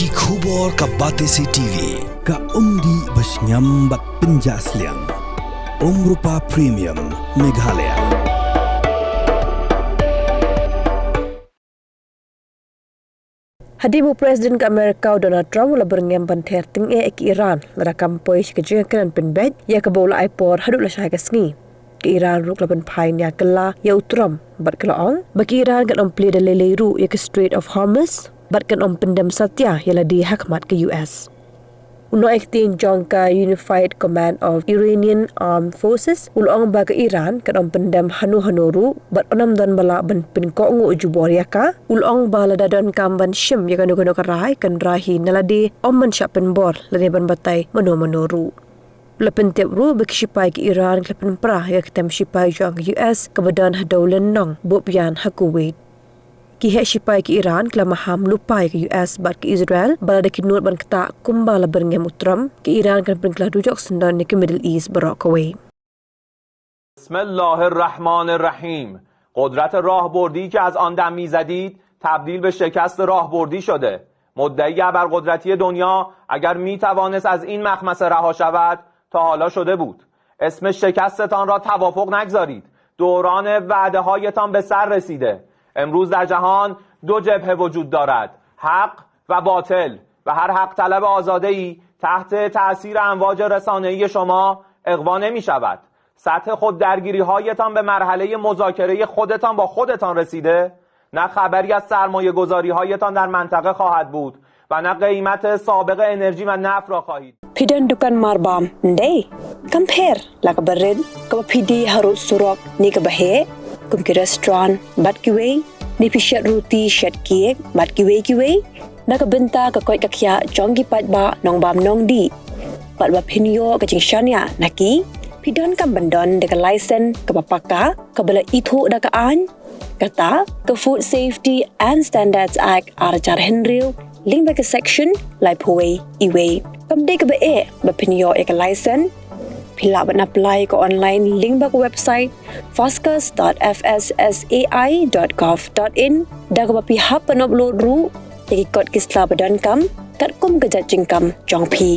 Ki khubor ka Batesi TV ka umdi basnyam bat penjaslian. Rupa Premium Meghalaya. Hadimu Presiden ke Amerika Donald Trump la berngem banter tinggi ke Iran la kampoi kejengan penbed ya ke bola airport haduk la syah kesni. Ke Iran ruk la Pynphai ya Kylla ya utram bat kelaong bagi Iran kan ompli dan leleru ya ke Strait of Hormuz bat kan pendam satya ya la di hakmat ke US. Uno ektin jangka Unified Command of Iranian Armed Forces ulong ba ke Iran kan pendam hanu-hanuru bat onam dan bala ban Pynkylla ujubor ya ka ulong bala dadon kamban shim ya kan gono karai kan rahi naladi omman syapen bor lani ban batai mano-manoru. Lepen tiap ru bagi sipai ke Iran lepen perah ya ketem sipai jang ke US ke badan hadaulan nong bobian hakuwait. Ki sipai ke Iran kela maham lupai ke US bat ke Israel bala deki nur ban Ktah kumbala berngem utram ke Iran kan Pynkylla Dujok Syndon ke Middle East Barockaway. Bismillahirrahmanirrahim. قدرت راهبردی که از آن دم میزدید تبدیل به شکست راهبردی شده. مدعی ابرقدرتی دنیا اگر میتوانست از این مخمصه رها شود تا حالا شده بود. اسم شکستتان را توافق نگذارید. دوران وعده هایتان به سر رسیده. امروز در جهان دو جبهه وجود دارد، حق و باطل، و هر حق طلب آزاده‌ای تحت تأثیر امواج رسانه‌ای شما اغوا نمی شود. سطح خود درگیری هایتان به مرحله مذاکره خودتان با خودتان رسیده؟ نه خبری از سرمایه گذاری هایتان در منطقه خواهد بود و نه قیمت سابق انرژی و نفت را خواهید. Pidan dukan marbam ndai compare la kabared ka pidi harut surak ni ka bahe kum ki restaurant bat ki wei ni pishat roti shat cake bat ki wei na ka benta ka koi ka khya chong ki pat ba nong bam nong di pat ba phinyo ka jingshan ya naki pidan kam bandon de ka license ka papaka ka bala ithu da ka an kata ka Food Safety and Standards Act arjar henril link ba ka section lai phoi iwei kam de ka ba e ba phinyo e ka license pila ban apply ko online link ba ko website foscus.fssai.gov.in da ko ba pi hap pan upload ru tegi kod kisla badan kam kat kum ka jajing kam jong pi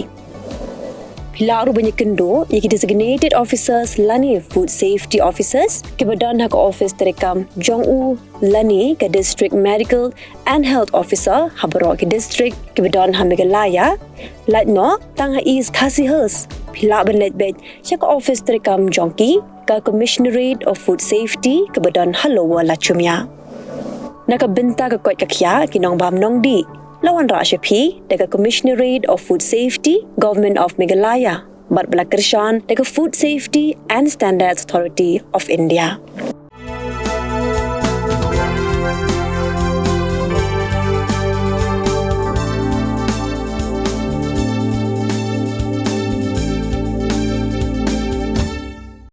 pila ru banyak kendo yaki designated officers lani food safety officers ke badan hak office terekam jong u lani ke district medical and health officer habaro ke district ke badan Meghalaya latno tang is khasihers pila ban letbet chak office terekam jongki ka commissionerate of food safety ke badan halowa lachumya naka benta ka kot kakya kinong bam nong di lawan ra shapi daga commissionerate of food safety government of Meghalaya bat bala kershan daga food safety and standards authority of India.